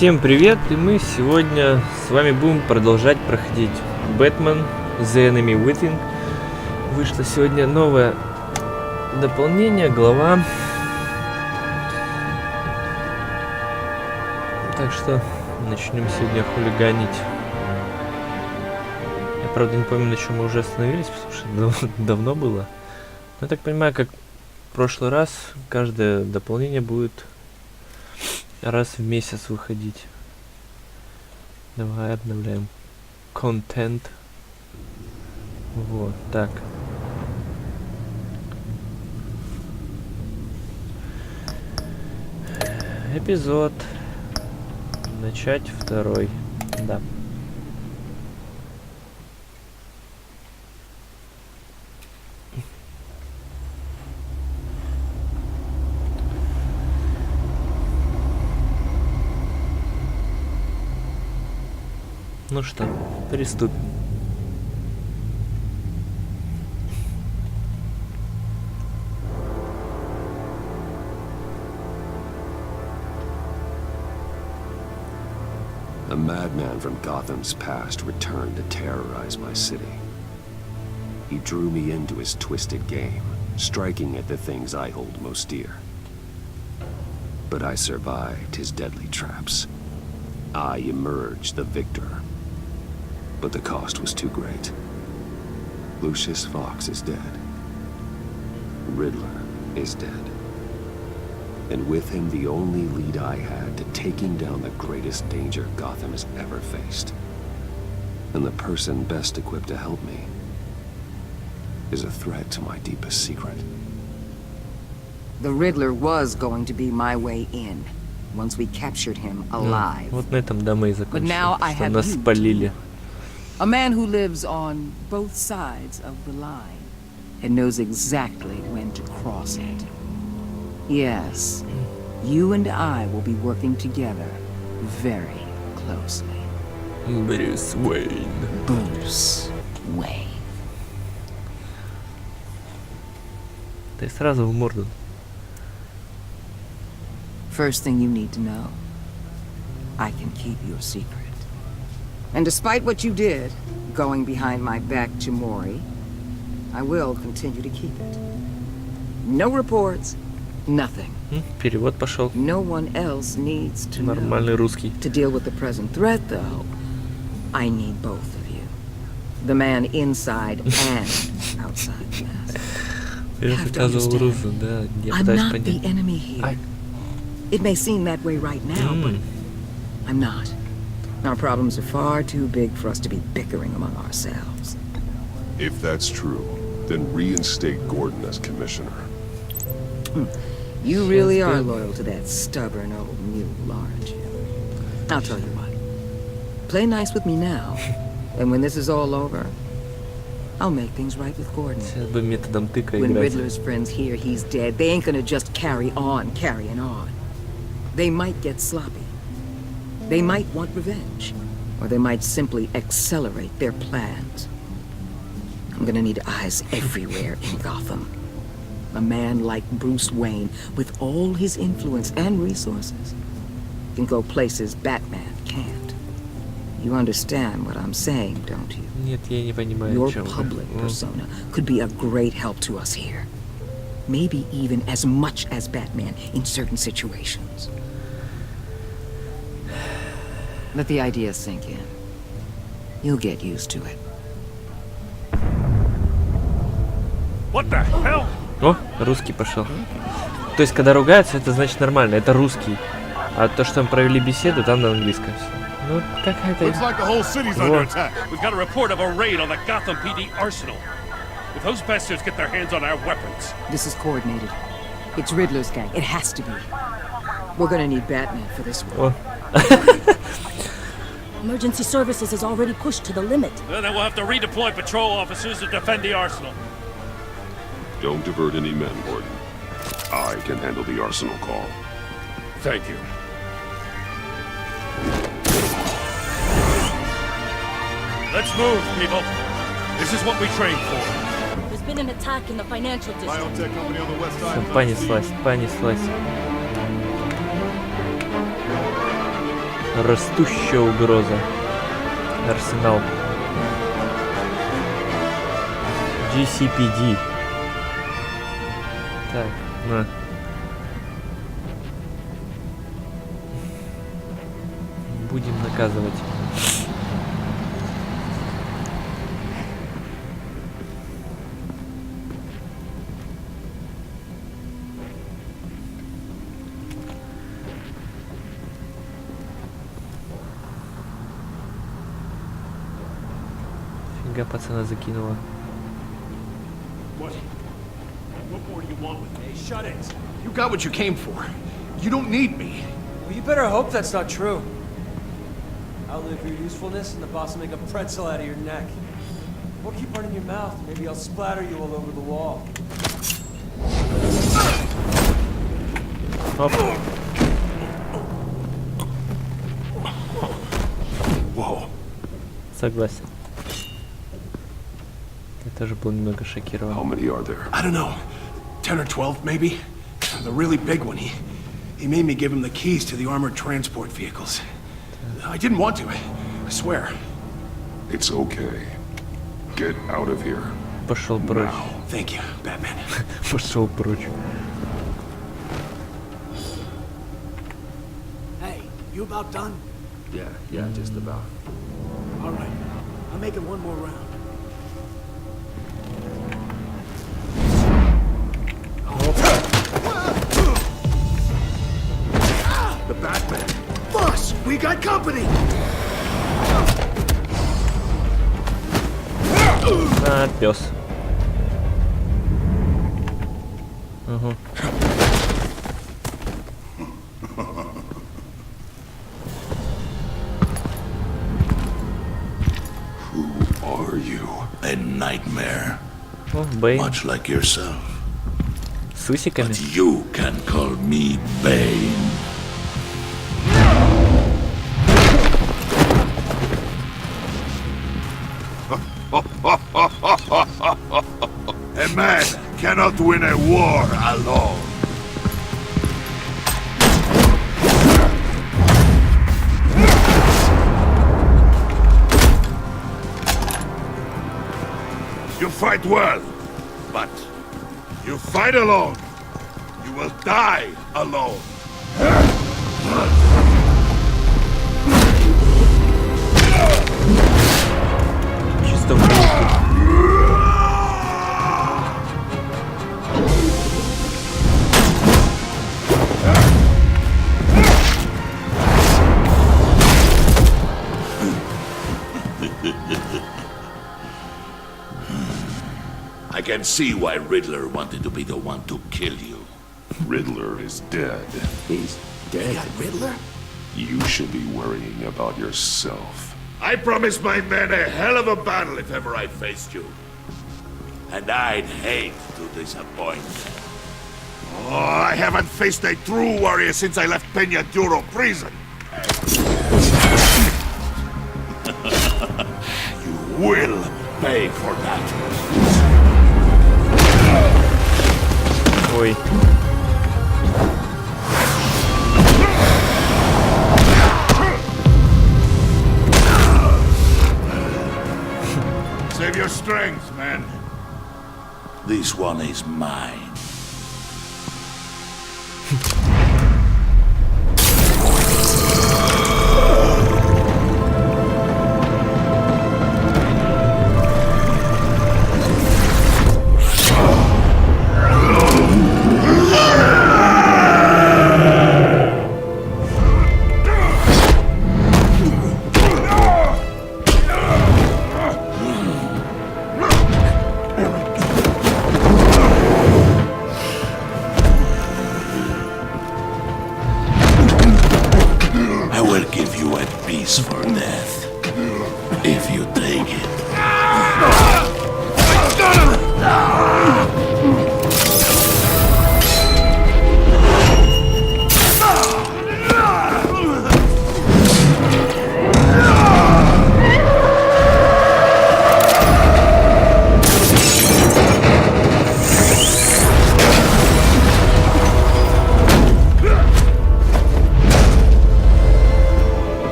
Всем привет, и мы сегодня с вами будем продолжать проходить Batman The Enemy Within. Вышло сегодня новое дополнение, глава. Так что начнем сегодня хулиганить. Я правда не помню, на чем мы уже остановились, потому что давно было. Но я так понимаю, как в прошлый раз, каждое дополнение будет раз в месяц выходить. Давай обновляем контент. Вот так. Эпизод. Начать второй. Да. Ну что, приступим. A madman from Gotham's past returned to terrorize my city. He drew me into his twisted game, striking at the things I hold most dear. But I survived his deadly traps. I emerged the victor. But the cost was too great. Lucius Fox is dead. Riddler is dead. And with him the only lead I had to taking down the greatest danger Gotham has ever faced. And the person best equipped to help me is a threat to my deepest secret. The Riddler was going to be my way in, once we captured him alive. Вот на этом да мы и закончили, now I что have нас you. спалили. A man who lives on both sides of the line and knows exactly when to cross it. Yes, you and I will be working together very closely. Брюс Уэйн. Bruce Wayne. Ты сразу в морду. First thing you need to know, I can keep your secret. And despite what you did, going behind my back to Mori, I will continue to keep it. No reports, nothing. Перевод пошел. No one else needs to know. Нормальный русский. To deal with the present threat, though, I need both of you. The man inside and outside the mask. Я заказывал русу, да. Я I'm пытаюсь not понять. the enemy here. It may seem that way right now, but I'm not. Our problems are far too big for us to be bickering among ourselves. If that's true, then reinstate Gordon as commissioner. You really are loyal to that stubborn old mule, aren't you? I'll tell you what. Play nice with me now, and when this is all over, I'll make things right with Gordon. Сейчас бы методом тыка When играть. Riddler's friends hear he's dead, they ain't gonna just carrying on. They might get sloppy. They might want revenge. Or they might simply accelerate their plans. I'm gonna need eyes everywhere in Gotham. A man like Bruce Wayne, with all his influence and resources, can go places Batman can't. You understand what I'm saying, don't you? Нет, я не понимаю, Your о чем вы. public persona could be a great help to us here. Maybe even as much as Batman in certain situations. Let the idea sink in. You'll get used to it. What the hell? О, русский пошел. То есть, когда ругаются, это значит нормально, это русский. А то, что мы провели беседу, там на английском все. Ну, какая-то... Looks like the whole city's under attack. We've got a report of a raid on the Gotham PD arsenal. If those bastards get their hands on our weapons. This is coordinated. It's Riddler's gang. It has to be. We're gonna need Batman for this one. О, Emergency services is already pushed to the limit. Then we'll have to redeploy patrol officers to defend the arsenal. Don't divert any men, Gordon. I can handle the arsenal call. Thank you. Let's move, people. This is what we trained for. There's been an attack in the financial district. Biotech company on the west side. понеслась, понеслась. Растущая угроза. Арсенал. GCPD. Так, на. Будем наказывать. Фига пацана закинула. What? What more do you want with me? Hey, shut it! You got what you came for. You don't need me. Well, you better hope that's not true. Outlive your usefulness and the boss will make a pretzel out of your neck. Or keep running your mouth. Maybe I'll splatter you all over the wall. Оп. Whoa. Согласен. Я тоже был немного шокирован. How many are there? I don't know. 10 or 12, maybe? The really big one, he made me give him the keys to the armored transport vehicles. I didn't want to, I swear. It's okay. Get out of here. Пошел прочь. Thank you, Batman. Пошел прочь. Hey, you about done? Yeah, just about. All right. I'm making one more round. The Batman. Boss, we got company! А, пес. Угу. Who are you? A nightmare, О, Бэйн. much like yourself. С усиками. But you can call me Bane. A man cannot win a war alone. You fight well, but you fight alone. You will die alone. Чисто в руку. I can see why Riddler wanted to be the one to kill you. Riddler is dead. He's dead. Riddler? You should be worrying about yourself. I promised my men a hell of a battle if ever I faced you. And I'd hate to disappoint them. Oh, I haven't faced a true warrior since I left Peña Duro prison. You will pay for that. Ой. Save your strength, man. This one is mine. For death, if you take it.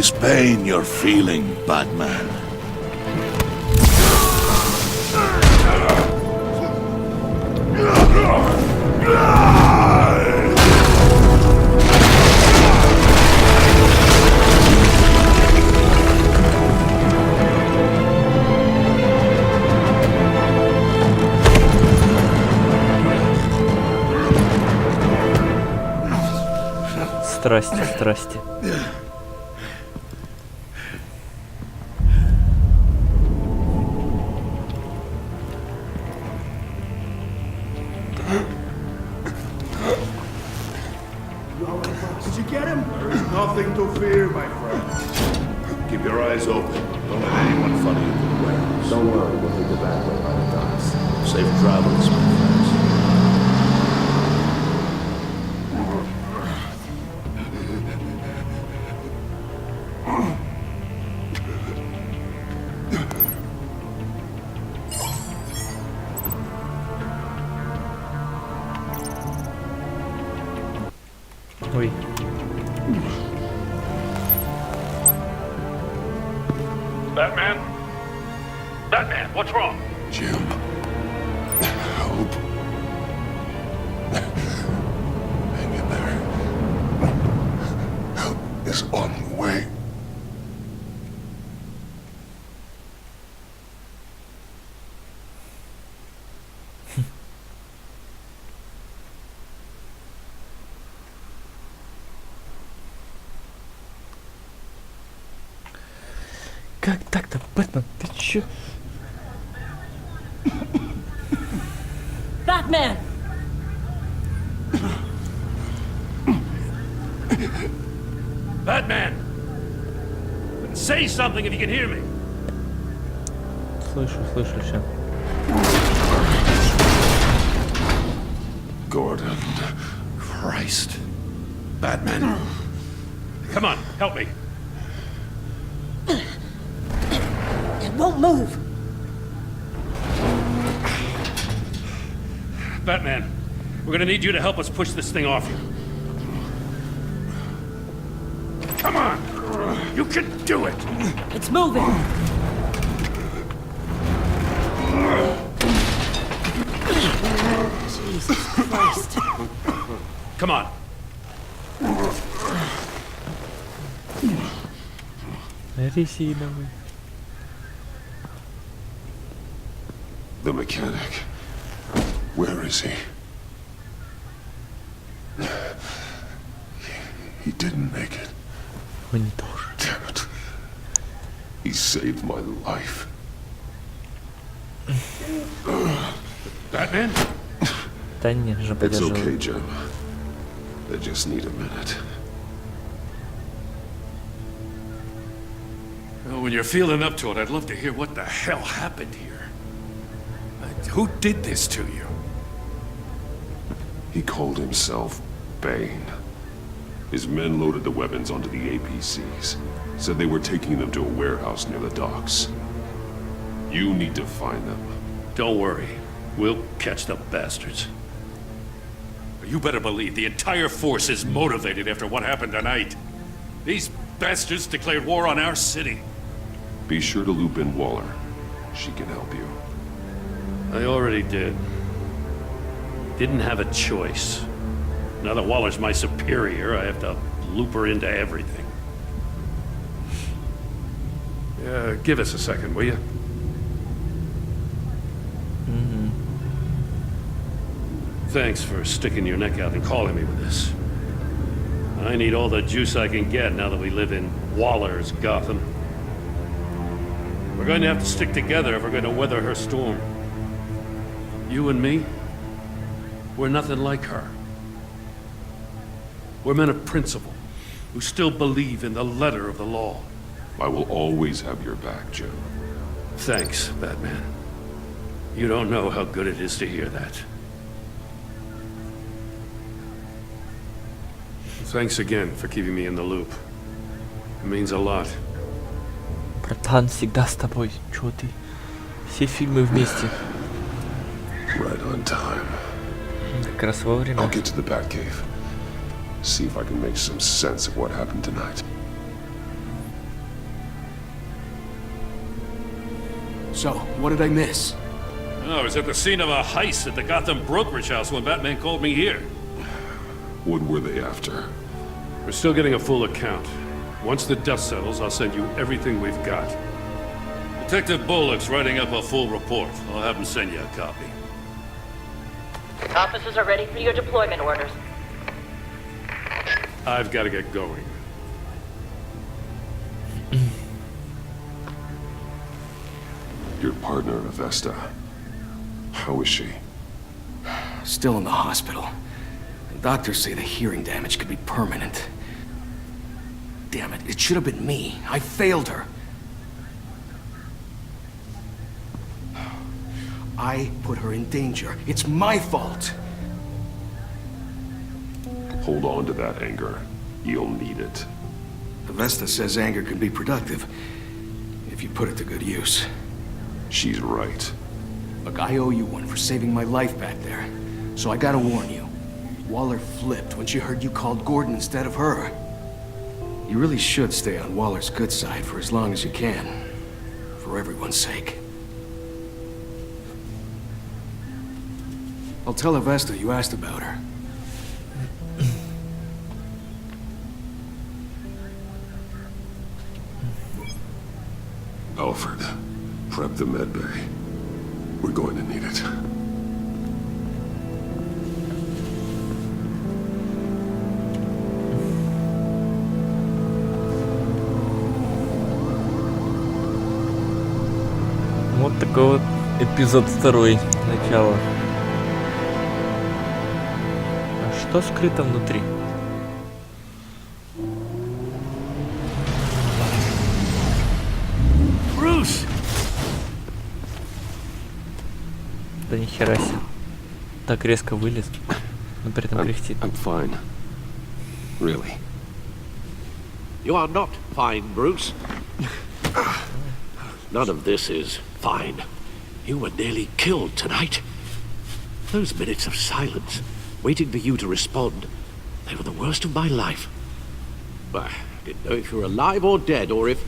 this pain you're feeling, Batman? Страсти, страсти. Did you get him? There is nothing to fear, my friend. Keep your eyes open. Don't let anyone follow you to the warehouse. Don't worry, we'll take the back way by the docks. Safe travels, my friends. Ой. Batman? Batman, what's wrong? Jim. Hope. Hang in there. Help is on the way. Как так-то, Бэтмен? Ты чё? Batman! Batman! Say something if you can hear me. Слышу, слышу всё. Gordon. Christ. Batman. Come on, help me. It won't move. Batman, we're gonna need you to help us push this thing off you. Come on! You can do it! It's moving. Jesus Christ. Come on. Резиновый. The mechanic. Where is he? He didn't make it. Монитор. Damn it. He saved my life. Batman? Да нет же, It's подержу. okay, Jim. I just need a minute. Well, when you're feeling up to it, I'd love to hear what the hell happened here. Who did this to you? He called himself Bane. His men loaded the weapons onto the APCs. Said they were taking them to a warehouse near the docks. You need to find them. Don't worry. We'll catch the bastards. You better believe the entire force is motivated after what happened tonight. These bastards declared war on our city. Be sure to loop in Waller. She can help you. I already did. Didn't have a choice. Now that Waller's my superior, I have to loop her into everything. Give us a second, will you? Thanks for sticking your neck out and calling me with this. I need all the juice I can get now that we live in Waller's Gotham. We're going to have to stick together if we're going to weather her storm. You and me, we're nothing like her. We're men of principle, who still believe in the letter of the law. I will always have your back, Jim. Thanks, Batman. You don't know how good it is to hear that. Thanks again for keeping me in the loop. It means a lot. Братан, всегда с тобой. Чё ты? Все фильмы вместе. Right on time. Как раз вовремя. I'll get to the Batcave. See if I can make some sense of what happened tonight. So, what did I miss? Oh, I was at the scene of a heist at the Gotham brokerage house when Batman called me here. What were they after? We're still getting a full account. Once the dust settles, I'll send you everything we've got. Detective Bullock's writing up a full report. I'll have him send you a copy. Officers are ready for your deployment orders. I've got to get going. Your partner, Avesta. How is she? Still in the hospital. The doctors say the hearing damage could be permanent. Damn it, it should have been me. I failed her. I put her in danger. It's my fault. Hold on to that anger. You'll need it. Avesta says anger can be productive, if you put it to good use. She's right. Look, I owe you one for saving my life back there. So I gotta warn you. Waller flipped when she heard you called Gordon instead of her. You really should stay on Waller's good side for as long as you can. For everyone's sake. I'll tell Avesta you asked about her. Alfred, prep the med bay. We're going to need it. Вот такой вот эпизод 2, начало. А что скрыто внутри? Bruce! Да нихера себе. Так резко вылез, но при этом кряхтит. I'm fine. Really. You are not fine, Bruce. None of this is fine. You were nearly killed tonight. Those minutes of silence, waiting for you to respond, they were the worst of my life. I didn't know if you were alive or dead, or if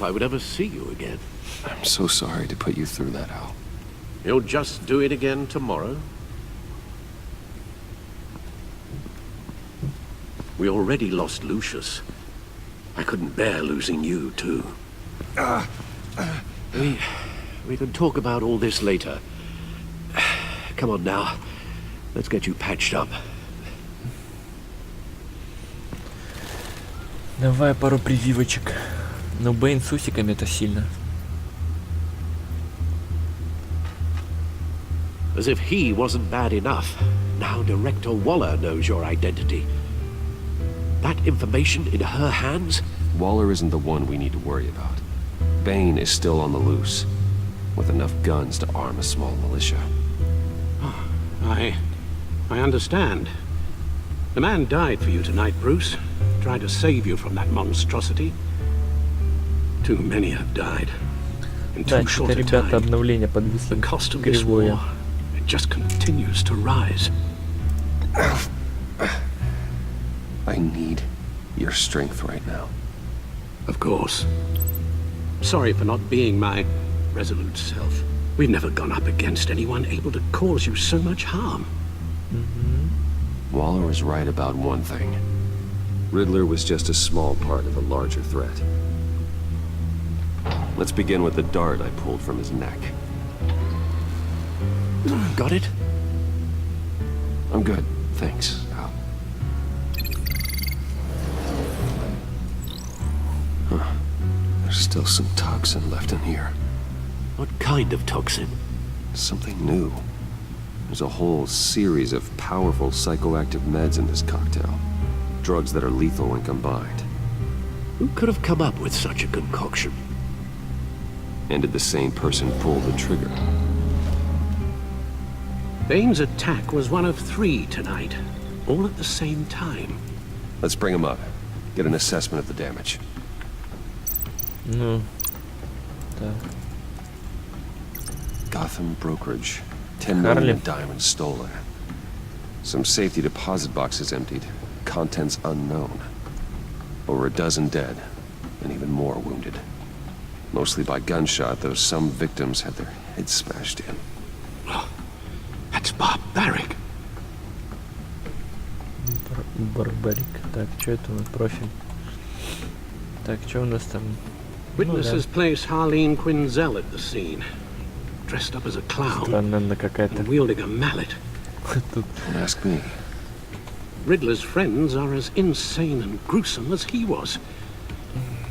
I would ever see you again. I'm so sorry to put you through that, Al. You'll just do it again tomorrow? We already lost Lucius. I couldn't bear losing you, too. We can talk about all this later. Come on now. Let's get you patched up. Давай пару прививочек. Но Бэйн с усиками это сильно. As if he wasn't bad enough. Now Director Waller knows your identity. That information in her hands? Waller isn't the one we need to worry about. Bane is still on the loose, with enough guns to arm a small militia. I understand. The man died for you tonight, Bruce. Tried to save you from that monstrosity. Too many have died. In Да, too short a ребята, time. обновление The подвисло cost of this кривое. war, it just continues to rise. I need your strength right now. Of course. Sorry for not being my resolute self. We've never gone up against anyone able to cause you so much harm. Waller was right about one thing. Riddler was just a small part of a larger threat. Let's begin with the dart I pulled from his neck. Got it? I'm good, thanks, Al. Huh. There's still some toxin left in here. What kind of toxin? Something new. There's a whole series of powerful psychoactive meds in this cocktail. Drugs that are lethal when combined. Who could have come up with such a concoction? And did the same person pull the trigger? Bane's attack was one of 3 tonight, all at the same time. Let's bring him up. Get an assessment of the damage. Ну, да. Gotham brokerage. 10 Harley. million diamonds stolen. Some safety deposit boxes emptied. Contents unknown. Over a dozen dead, and even more wounded. Mostly by gunshot, though some victims had their heads smashed in. That's barbaric. Барбарик. Так, что это у нас? Профиль. Так, что у нас там? Witnesses place Harleen Quinzel at the scene, dressed up as a clown Странная какая-то. and wielding a mallet. Тут Don't ask me. Riddler's friends are as insane and gruesome as he was.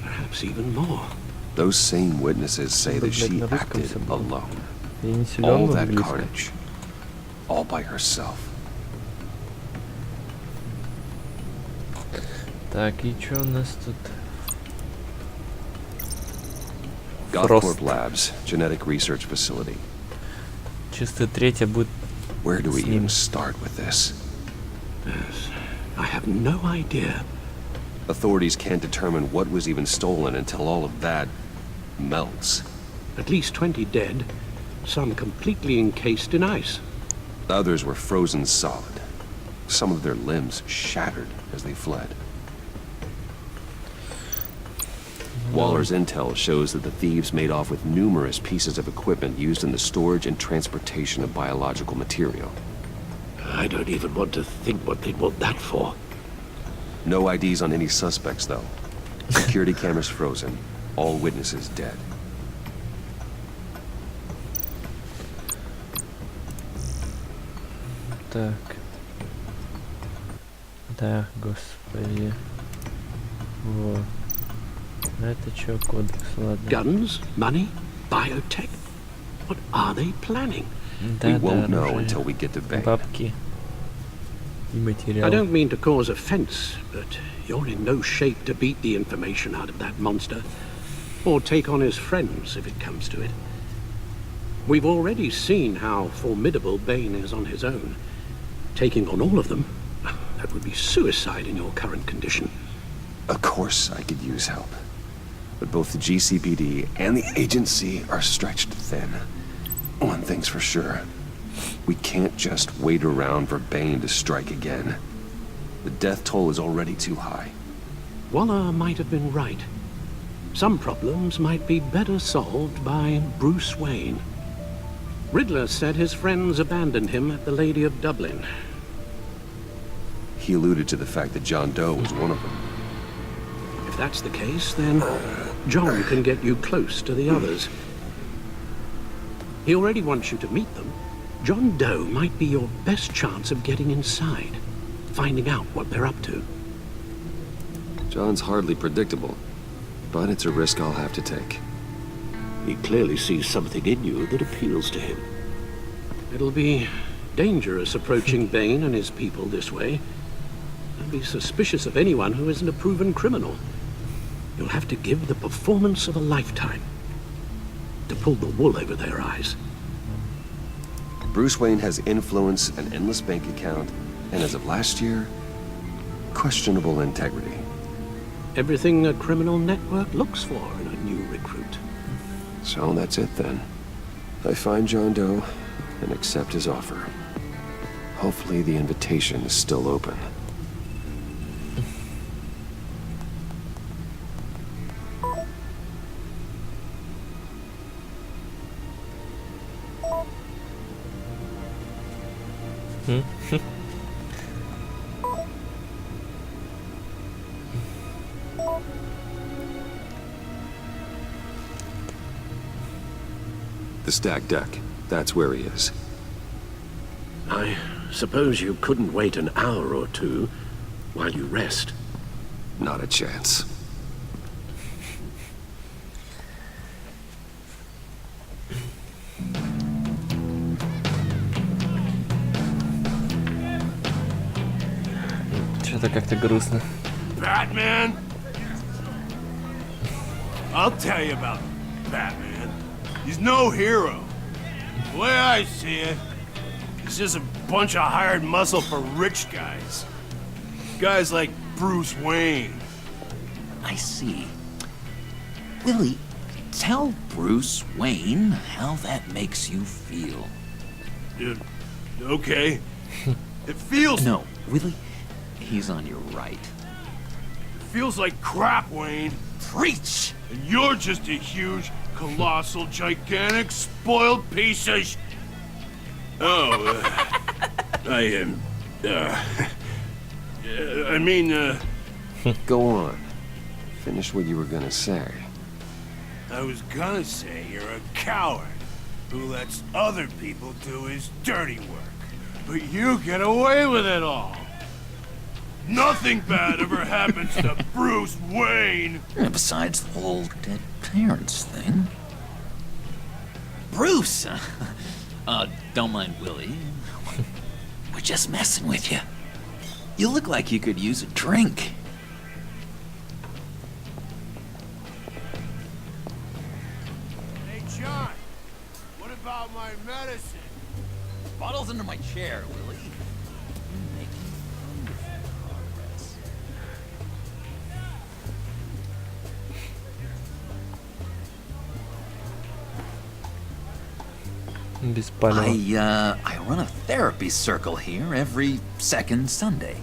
Perhaps even more. Those same witnesses say that she acted alone. я не силен All в that английском. carnage. All by herself. Так, и что у нас тут? Gothcorp Labs, genetic research facility. Чисто третья будет. Where do we с ним. even start with this? Yes, I have no idea. Authorities can't determine what was even stolen until all of that melts. At least 20 dead, some completely encased in ice. Others were frozen solid. Some of their limbs shattered as they fled. Waller's intel shows that the thieves made off with numerous pieces of equipment used in the storage and transportation of biological material. I don't even want to think what they'd want that for. No IDs on any suspects, though. Security cameras frozen. All witnesses dead. Так. Да, господи. Вот. А это что, кодекс? Ладно. Guns, money, biotech. What are they planning? Да, We won't да, know оружие. until we get to Bane. Бабки. И материал. I don't mean to cause offense, but you're in no shape to beat the information out of that monster, or take on his friends if it comes to it. We've already seen how formidable Bane is on his own. Taking on all of them, that would be suicide in your current condition. Of course I could use help. But both the GCPD and the agency are stretched thin. One thing's for sure. We can't just wait around for Bane to strike again. The death toll is already too high. Waller might have been right. Some problems might be better solved by Bruce Wayne. Riddler said his friends abandoned him at the Lady of Dublin. He alluded to the fact that John Doe was one of them. If that's the case, then John can get you close to the others. He already wants you to meet them. John Doe might be your best chance of getting inside, finding out what they're up to. John's hardly predictable, but it's a risk I'll have to take. He clearly sees something in you that appeals to him. It'll be dangerous approaching Bane and his people this way. I'd be suspicious of anyone who isn't a proven criminal. You'll have to give the performance of a lifetime to pull the wool over their eyes. Bruce Wayne has influence, an endless bank account, and as of last year, questionable integrity. Everything a criminal network looks for in a new recruit. So that's it then. I find John Doe and accept his offer. Hopefully the invitation is still open. The stacked deck. That's where he is. I suppose you couldn't wait an hour or two while you rest. Not a chance. Что-то как-то грустно. Batman? I'll tell you about Batman. He's no hero. The way I see it, he's just a bunch of hired muscle for rich guys. Guys like Bruce Wayne. I see. Willie, tell Bruce Wayne how that makes you feel. Okay. It feels... No, Willie, he's on your right. It feels like crap, Wayne. Preach! And you're just a huge, colossal, gigantic, spoiled piece of Oh, I mean, Go on. Finish what you were gonna say. I was gonna say you're a coward who lets other people do his dirty work. But you get away with it all. Nothing bad ever happens to Bruce Wayne. And besides the whole dead parents thing. Bruce! Don't mind Willie. We're just messing with you. You look like you could use a drink. Hey, John, what about my medicine? Bottle's under my chair, Willie. You're making progress. I run a therapy circle here every second Sunday.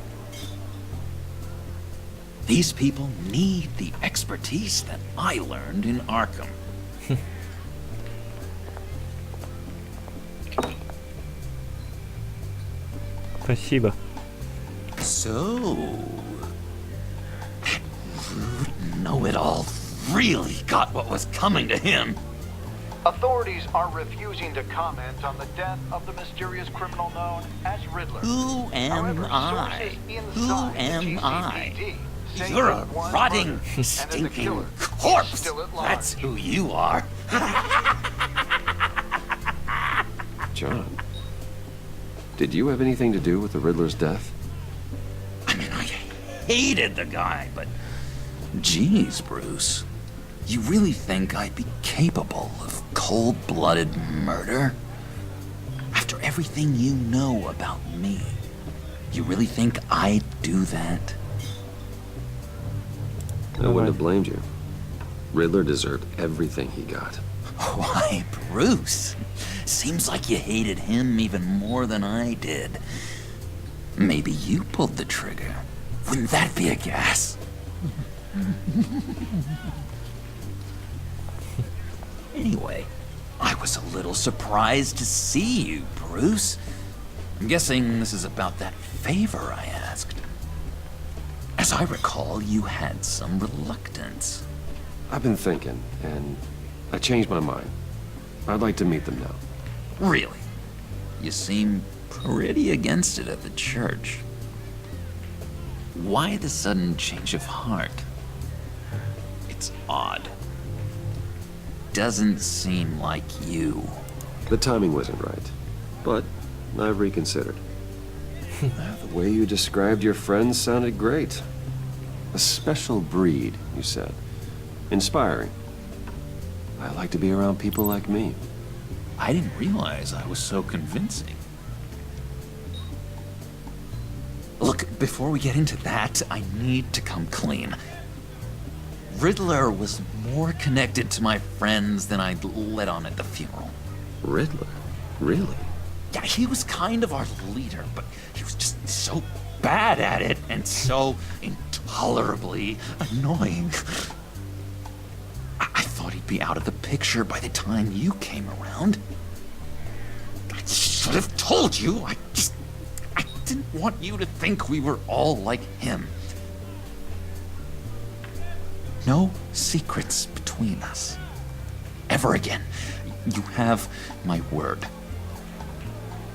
These people need the expertise that I learned in Arkham. Спасибо. So, that rude know-it-all really got what was coming to him. Authorities are refusing to comment on the death of the mysterious criminal known as Riddler. Who am However, I? sources Who inside the am I? GCPD say You're a he was rotting, murdered, and that the stinking killer is corpse. still at large. That's who you are. John, did you have anything to do with the Riddler's death? I mean, I hated the guy, but geez, Bruce. You really think I'd be capable of cold-blooded murder? After everything you know about me, you really think I'd do that? I wouldn't have blamed you. Riddler deserved everything he got. Why, Bruce? Seems like you hated him even more than I did. Maybe you pulled the trigger. Wouldn't that be a gas? Anyway, I was a little surprised to see you, Bruce. I'm guessing this is about that favor I asked. As I recall, you had some reluctance. I've been thinking, and I changed my mind. I'd like to meet them now. Really? You seem pretty against it at the church. Why the sudden change of heart? It's odd. Doesn't seem like you. The timing wasn't right, but I've reconsidered. The way you described your friends sounded great. A special breed, you said. Inspiring. I like to be around people like me. I didn't realize I was so convincing. Look, before we get into that, I need to come clean. Riddler was more connected to my friends than I'd let on at the funeral. Riddler? Really? Yeah, he was kind of our leader, but he was just so bad at it and so intolerably annoying. I thought he'd be out of the picture by the time you came around. I should have told you. I didn't want you to think we were all like him. No secrets between us. Ever again. You have my word.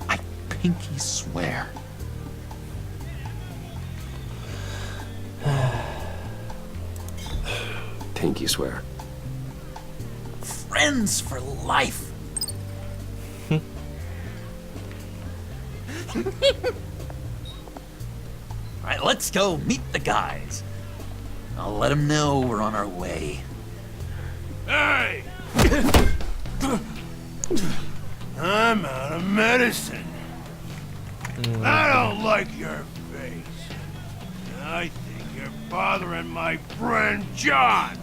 I pinky swear. Pinky swear. Friends for life. All right, let's go meet the guys. I'll let them know we're on our way. Hey! I'm out of medicine. I don't like your face. I think you're bothering my friend John.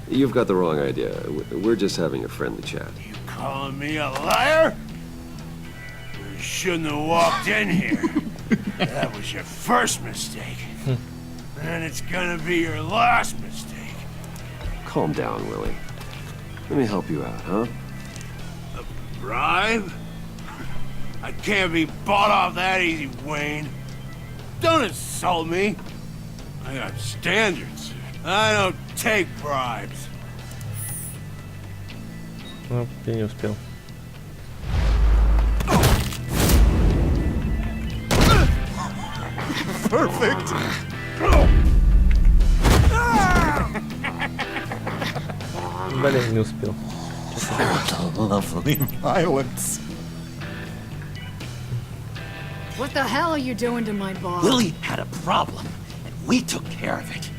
You've got the wrong idea. We're just having a friendly chat. You calling me a liar? You're shouldn't have walked in here. That was your first mistake. And it's gonna be your last mistake. Calm down, Willie. Let me help you out, huh? A bribe? I can't be bought off that easy, Wayne. Don't insult me. I got standards. I don't take bribes. Ну, я не успел. Perfect. Блин, не успел. Lovely violence. What the hell are you doing to my boss? Willie had a problem, and we took care of it.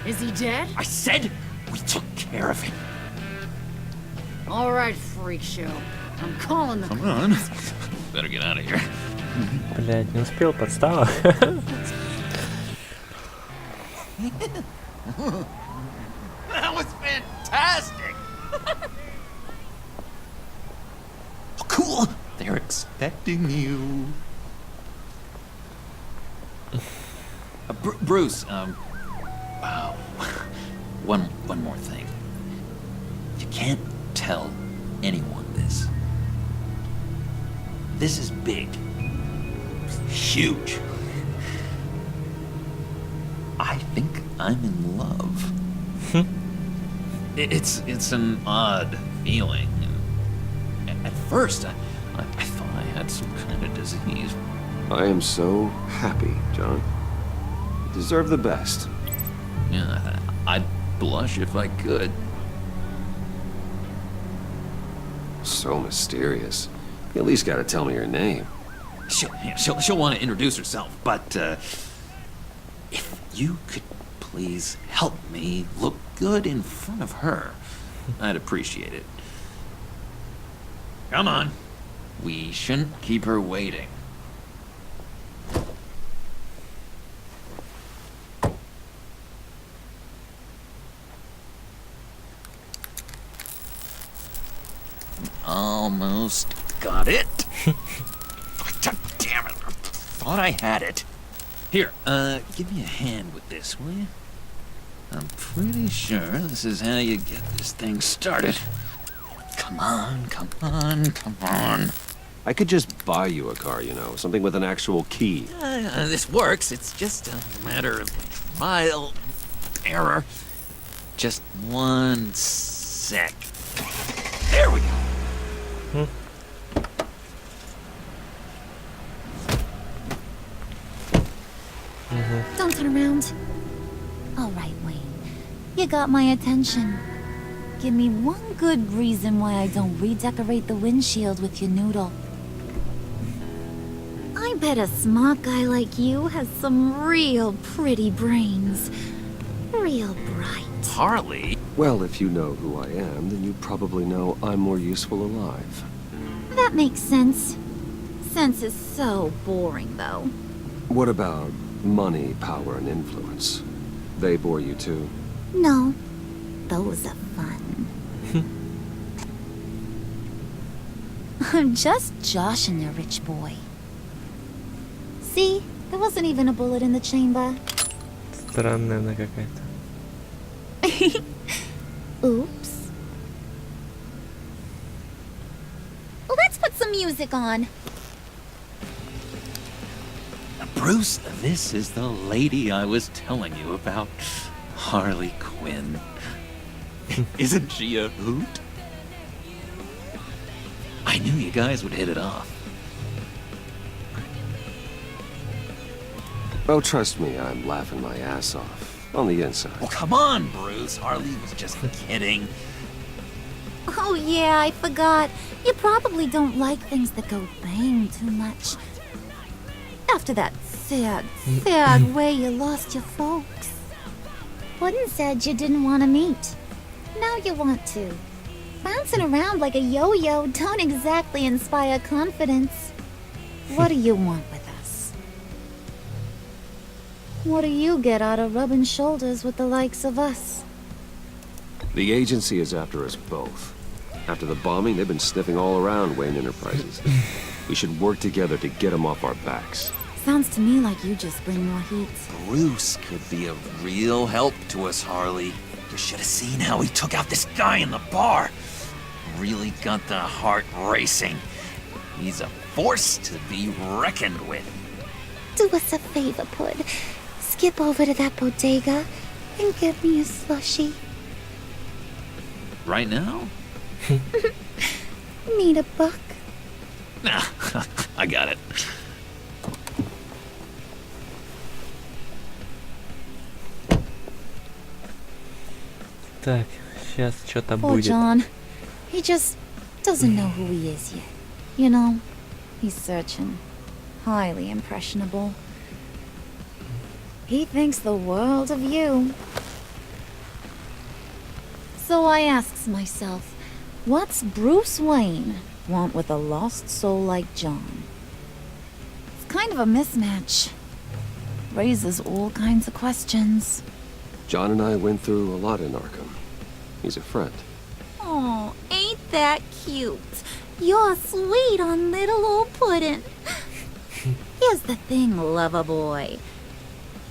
Is he dead? I said we took care of it. All right, freak show. I'm calling the Come on. Better get out of here. Блядь, не успел, подстава. That was fantastic. Cool. They're expecting you. Bruce, wow. One more thing. You can't tell anyone this. This is big. Huge. I think I'm in love. It's an odd feeling. At first, I thought I had some kind of disease. I am so happy, John. You deserve the best. Yeah, I'd blush if I could. So mysterious. You at least gotta tell me your name. She'll want to introduce herself, but if you could please help me look good in front of her, I'd appreciate it. Come on. We shouldn't keep her waiting. Almost got it. God damn it. I thought I had it. Here, give me a hand with this, will you? I'm pretty sure this is how you get this thing started. Come on, come on, come on. I could just buy you a car, you know, something with an actual key. This works. It's just a matter of trial and error. Just one sec. There we go. Don't turn around. All right, Wayne. You got my attention. Give me one good reason why I don't redecorate the windshield with your noodle. I bet a smart guy like you has some real pretty brains. Real bright. Harley? Well, if you know who I am, then you probably know I'm more useful alive. That makes sense. Sense is so boring, though. What about money, power, and influence? They bore you too? No. Those are fun. I'm just joshing you, rich boy. See? There wasn't even a bullet in the chamber. Странная она какая-то. Oops. Let's put some music on. Bruce, this is the lady I was telling you about. Harley Quinn. Isn't she a hoot? I knew you guys would hit it off. Oh, trust me, I'm laughing my ass off. On the inside. Oh, come on, Bruce. Harley was just kidding. Oh yeah, I forgot. You probably don't like things that go bang too much. After that sad way you lost your folks. Wooden said you didn't want to meet. Now you want to. Bouncing around like a yo-yo don't exactly inspire confidence. What do you want with us? What do you get out of rubbing shoulders with the likes of us? The agency is after us both. After the bombing, they've been sniffing all around Wayne Enterprises. We should work together to get him off our backs. Sounds to me like you just bring more heat. Bruce could be a real help to us, Harley. You should have seen how he took out this guy in the bar. Really got the heart racing. He's a force to be reckoned with. Do us a favor, Pud. Skip over to that bodega and get me a slushie. Right now? Need a buck? Nah, I got it. Так, сейчас что-то Poor будет. John. He just doesn't know who he is yet. You know, he's searching. Highly impressionable. He thinks the world of you. So I asks myself, what's Bruce Wayne want with a lost soul like John? It's kind of a mismatch. Raises all kinds of questions. John and I went through a lot in Arkham. He's a friend. Oh, ain't that cute? You're sweet on little old Puddin'. Here's the thing, lover boy.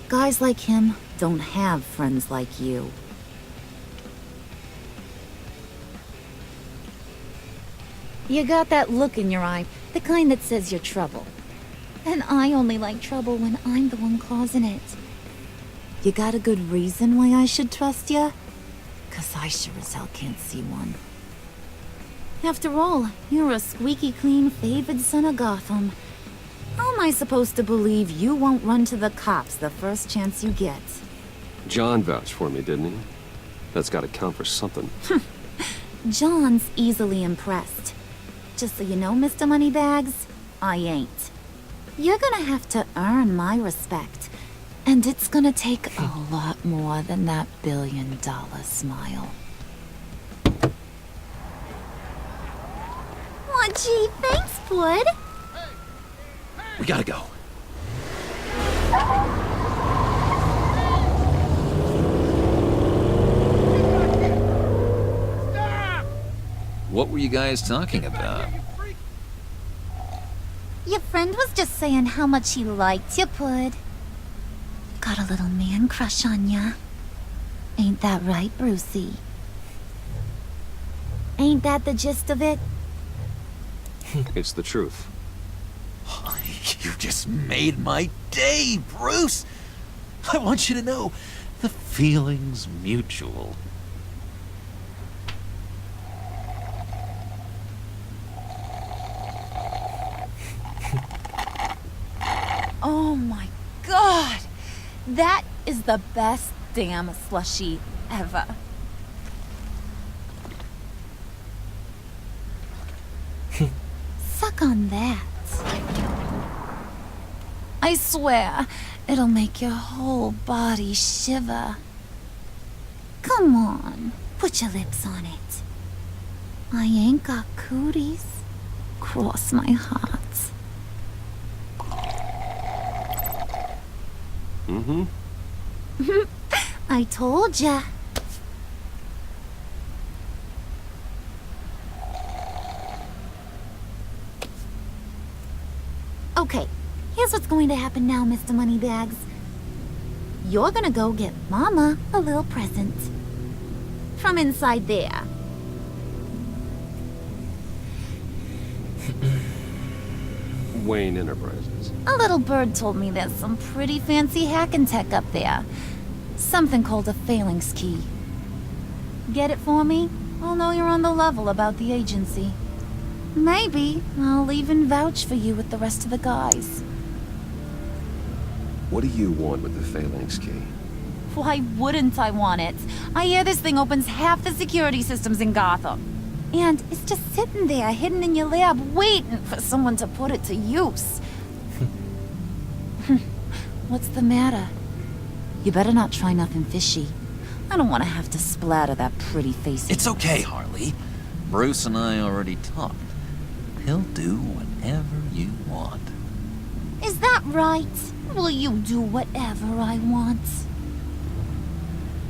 Guys like him don't have friends like you. You got that look in your eye, the kind that says you're trouble. And I only like trouble when I'm the one causing it. You got a good reason why I should trust you? 'Cause I sure as hell can't see one. After all, you're a squeaky clean favored son of Gotham. How am I supposed to believe you won't run to the cops the first chance you get? John vouched for me, didn't he? That's gotta count for something. John's easily impressed. Just so you know, Mr. Moneybags, I ain't. You're gonna have to earn my respect. And it's gonna take a lot more than that $1 billion smile. Aw, gee, thanks, Bud. We gotta go. What were you guys talking about? Your friend was just saying how much he liked you, Bud. Got a little man crush on ya. Ain't that right, Brucey? Ain't that the gist of it? It's the truth. You just made my day, Bruce. I want you to know, the feeling's mutual. Oh my god! That is the best damn slushie ever. Suck on that. I swear, it'll make your whole body shiver. Come on, put your lips on it. I ain't got cooties. Cross my heart. Mm-hmm. I told ya. Okay, here's what's going to happen now, Mr. Moneybags. You're gonna go get Mama a little present. From inside there. Wayne Enterprises. A little bird told me there's some pretty fancy hacking tech up there. Something called a phalanx key. Get it for me? I'll know you're on the level about the agency. Maybe I'll even vouch for you with the rest of the guys. What do you want with the phalanx key? Why wouldn't I want it? I hear this thing opens half the security systems in Gotham. And it's just sitting there, hidden in your lab, waiting for someone to put it to use. What's the matter? You better not try nothing fishy. I don't want to have to splatter that pretty face. It's okay, Harley. Bruce and I already talked. He'll do whatever you want. Is that right? Will you do whatever I want?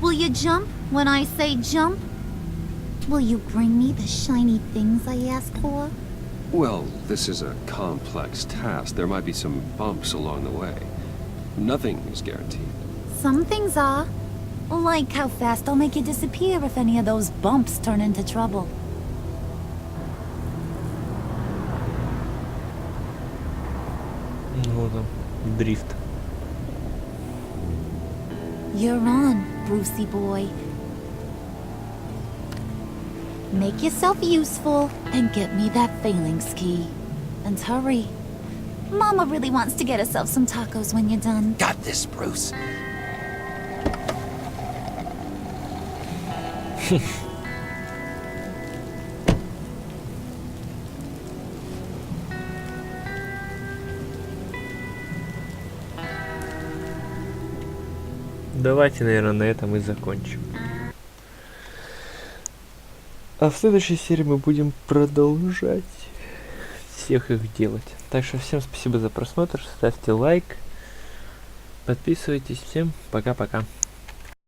Will you jump when I say jump? Will you bring me the shiny things I ask for? Well, this is a complex task. There might be some bumps along the way. Nothing is guaranteed. Some things are. Like how fast I'll make you disappear if any of those bumps turn into trouble. Ну там, дрифт. You're on, Brucey boy. Make yourself useful and get me that phalanx key. And hurry. Mama really wants to get herself some tacos when you're done. Got this, Bruce. Давайте, наверное, на этом и закончим. А в следующей серии мы будем продолжать всех их делать. Так что всем спасибо за просмотр, ставьте лайк, подписывайтесь, всем пока-пока.